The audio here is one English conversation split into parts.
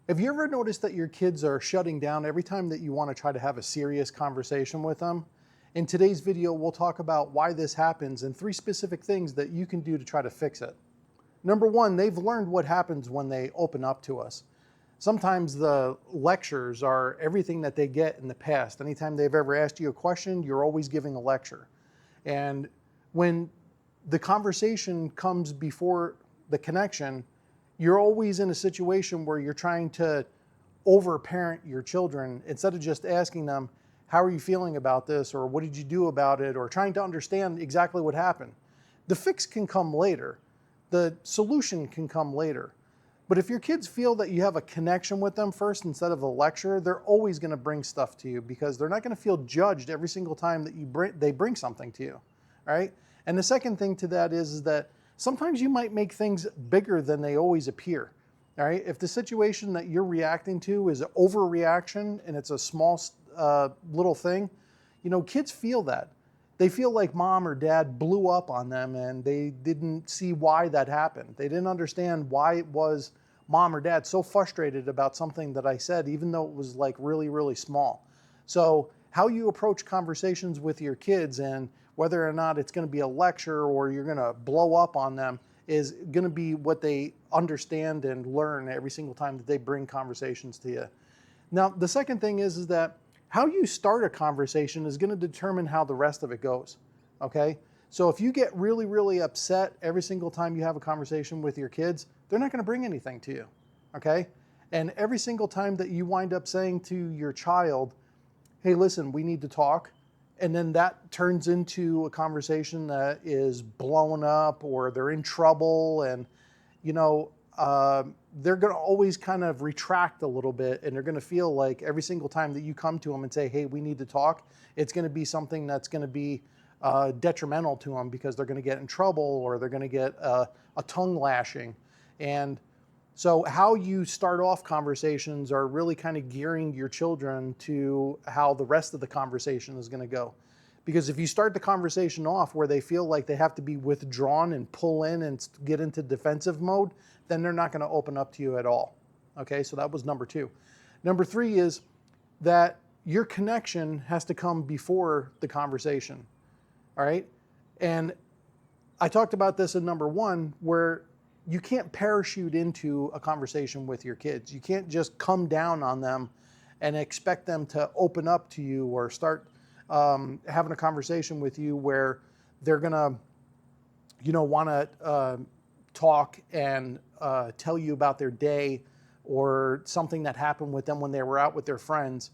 Have you ever noticed that your kids are shutting down every time that you want to try to have a serious conversation with them? In today's video, we'll talk about why this happens and 3 specific things that you can do to try to fix it. Number 1, they've learned what happens when they open up to us. Sometimes the lectures are everything that they get in the past. Anytime they've ever asked you a question, you're always giving a lecture. And when the conversation comes before the connection, you're always in a situation where you're trying to overparent your children instead of just asking them, how are you feeling about this? Or what did you do about it? Or trying to understand exactly what happened. The fix can come later. The solution can come later. But if your kids feel that you have a connection with them first instead of a lecture, they're always going to bring stuff to you because they're not going to feel judged every single time that they bring something to you, right? And the second thing to that is that sometimes you might make things bigger than they always appear, all right? If the situation that you're reacting to is an overreaction and it's a small little thing, kids feel that. They feel like mom or dad blew up on them and they didn't see why that happened. They didn't understand why it was mom or dad so frustrated about something that I said, even though it was like really, really small. So how you approach conversations with your kids and whether or not it's going to be a lecture or you're going to blow up on them is going to be what they understand and learn every single time that they bring conversations to you. Now, the second thing is that how you start a conversation is going to determine how the rest of it goes, okay? So if you get really, really upset every single time you have a conversation with your kids, they're not going to bring anything to you, okay? And every single time that you wind up saying to your child, hey, listen, we need to talk, and then that turns into a conversation that is blown up or they're in trouble and, they're going to always kind of retract a little bit and they're going to feel like every single time that you come to them and say, hey, we need to talk, it's going to be something that's going to be detrimental to them because they're going to get in trouble or they're going to get a tongue lashing. And so how you start off conversations are really kind of gearing your children to how the rest of the conversation is going to go. Because if you start the conversation off where they feel like they have to be withdrawn and pull in and get into defensive mode, then they're not going to open up to you at all. Okay, so that was number 2. Number 3 is that your connection has to come before the conversation. All right, and I talked about this in number 1 where you can't parachute into a conversation with your kids. You can't just come down on them and expect them to open up to you or start having a conversation with you where they're gonna, want to talk and tell you about their day or something that happened with them when they were out with their friends.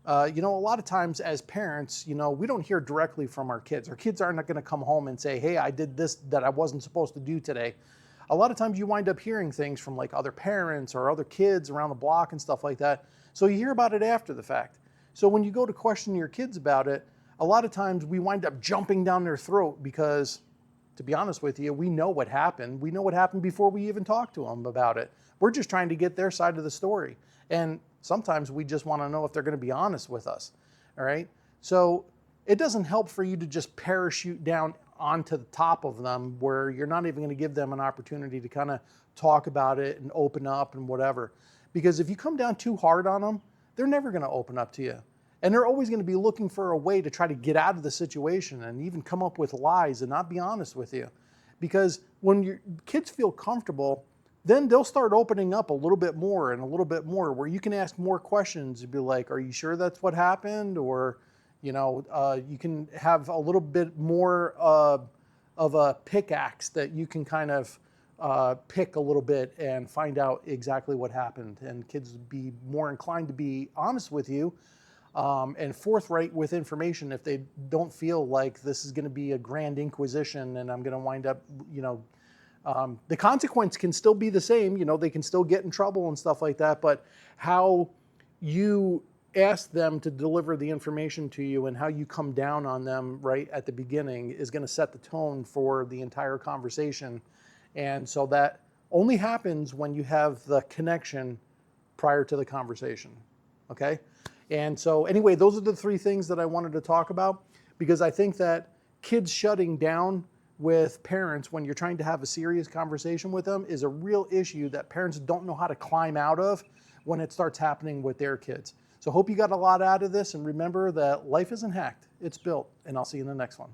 A lot of times as parents, we don't hear directly from our kids. Our kids aren't going to come home and say, hey, I did this that I wasn't supposed to do today. A lot of times you wind up hearing things from like other parents or other kids around the block and stuff like that. So you hear about it after the fact. So when you go to question your kids about it, a lot of times we wind up jumping down their throat because, to be honest with you, we know what happened. We know what happened before we even talk to them about it. We're just trying to get their side of the story. And sometimes we just want to know if they're going to be honest with us. All right. So it doesn't help for you to just parachute down onto the top of them where you're not even going to give them an opportunity to kind of talk about it and open up and whatever. Because if you come down too hard on them, they're never going to open up to you. And they're always going to be looking for a way to try to get out of the situation and even come up with lies and not be honest with you. Because when your kids feel comfortable, then they'll start opening up a little bit more and a little bit more where you can ask more questions and be like, are you sure that's what happened? Or, you can have a little bit more of a pickaxe that you can kind of pick a little bit and find out exactly what happened. And kids would be more inclined to be honest with you and forthright with information if they don't feel like this is going to be a grand inquisition and I'm going to wind up, the consequence can still be the same. They can still get in trouble and stuff like that. But how you ask them to deliver the information to you and how you come down on them right at the beginning is going to set the tone for the entire conversation. And so that only happens when you have the connection prior to the conversation. Okay? And so anyway, those are the 3 things that I wanted to talk about because I think that kids shutting down with parents when you're trying to have a serious conversation with them is a real issue that parents don't know how to climb out of when it starts happening with their kids. So hope you got a lot out of this, and remember that life isn't hacked, it's built, and I'll see you in the next one.